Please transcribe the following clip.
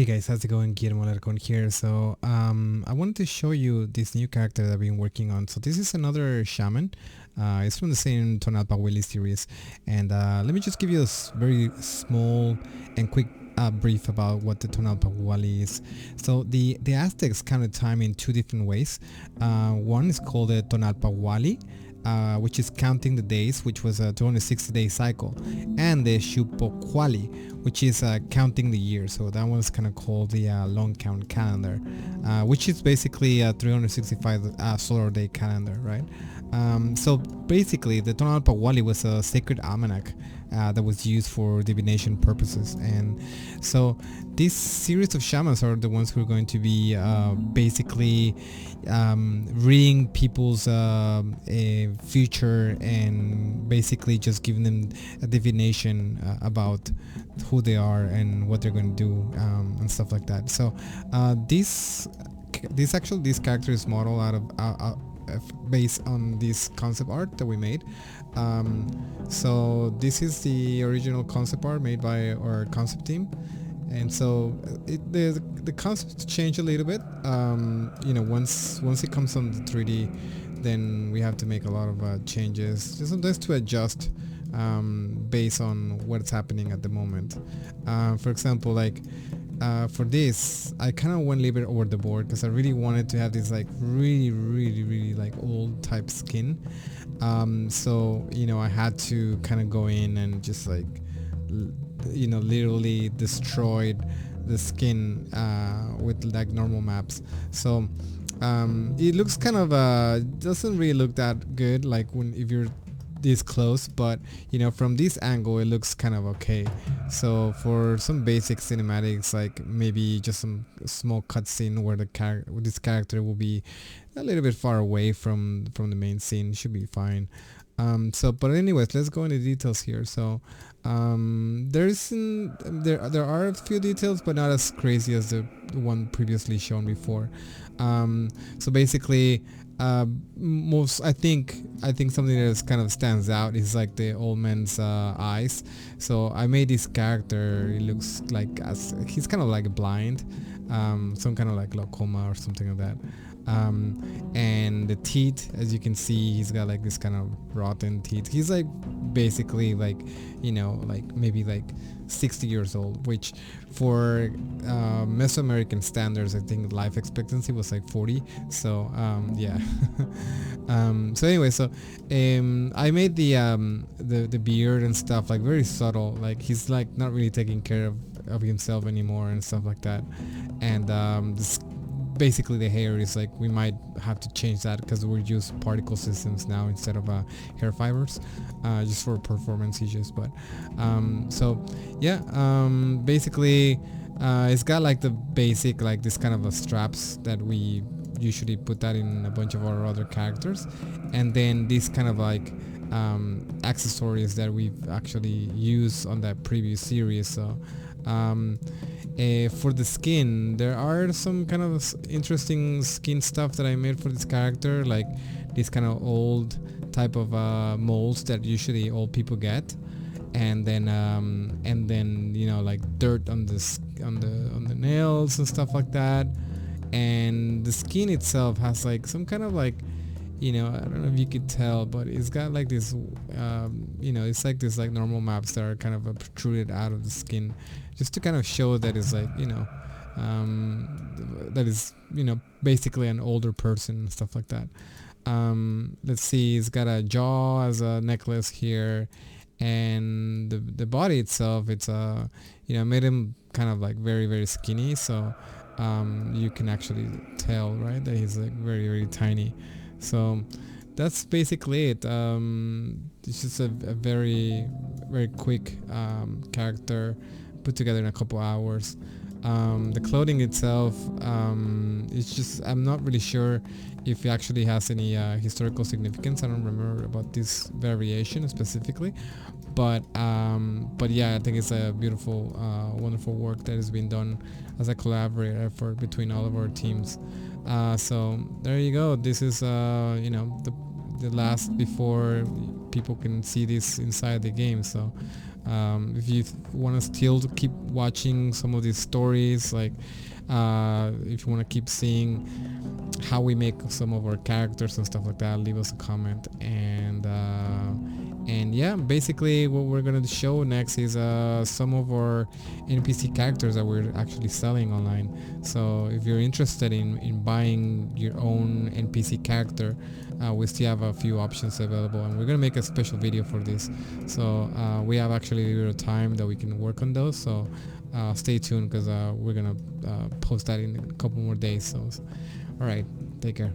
Hey guys, how's it going? Guillermo Larcon here. So I wanted to show you this new character that I've been working on. So this is another shaman. It's from the same TONALPOHUALLI series, and let me just give you a very small and quick brief about what the TONALPOHUALLI is. So the Aztecs counted time in two different ways. One is called the TONALPOHUALLI, which is counting the days, which was a 260-day cycle, and the Cualli, which is counting the years. So that one's kind of called the long count calendar, which is basically a 365 solar day calendar, right? So basically the TONALPOHUALLI was a sacred almanac that was used for divination purposes, and so this series of shamans are the ones who are going to be basically reading people's future and basically just giving them a divination about who they are and what they're going to do and stuff like that. So this character is modeled out of based on this concept art that we made. So this is the original concept art made by our concept team, and so the concepts change a little bit. Once it comes on the 3D, then we have to make a lot of changes, just sometimes to adjust based on what's happening at the moment. For example, for this, I kind of went a little bit over the board because I really wanted to have this really like old type skin. So I had to kind of go in and just literally destroyed the skin with like normal maps. So it looks kind of doesn't really look that good like if you're this close, but from this angle it looks kind of okay. So for some basic cinematics, like maybe just some small cutscene where this character will be a little bit far away from the main scene, should be fine. But anyways, let's go into details here. So there are a few details, but not as crazy as the one previously shown before. So basically, I think something that kind of stands out is like the old man's eyes. So I made this character, it looks like he's kind of like blind, some kind of like glaucoma or something like that. And the teeth, as you can see, he's got like this kind of rotten teeth. He's like basically like maybe like 60 years old, which for Mesoamerican standards, I think life expectancy was like 40. So yeah. So anyway, so I made the beard and stuff like very subtle, like he's like not really taking care of himself anymore and stuff like that. And basically the hair is like, we might have to change that because we use particle systems now instead of hair fibers, just for performance issues. But so yeah, basically it's got like the basic like this kind of straps that we usually put that in a bunch of our other characters, and then these kind of like accessories that we've actually used on that previous series. So for the skin, there are some kind of interesting skin stuff that I made for this character, like this kind of old type of molds that usually old people get, and then like dirt on the nails and stuff like that. And the skin itself has like some kind of like, I don't know if you could tell, but it's got like this it's like this like normal maps that are kind of protruded out of the skin, just to kind of show that it's like that is basically an older person and stuff like that. Let's see, it's got a jaw as a necklace here, and the body itself, it's made him kind of like very, very skinny, so you can actually tell, right, that he's like very, very tiny. So that's basically it. It's just a very, very quick character put together in a couple hours. The clothing itself, it's just, I'm not really sure if it actually has any historical significance. I don't remember about this variation specifically, but yeah, I think it's a beautiful, wonderful work that has been done as a collaborative effort between all of our teams. So there you go. This is the last before people can see this inside the game. So If you want to still keep watching some of these stories, like if you want to keep seeing how we make some of our characters and stuff like that, leave us a comment. And yeah, basically what we're gonna show next is some of our NPC characters that we're actually selling online. So if you're interested in buying your own NPC character, we still have a few options available, and we're gonna make a special video for this. So we have actually a little time that we can work on those, so stay tuned, because we're gonna post that in a couple more days. So all right, take care.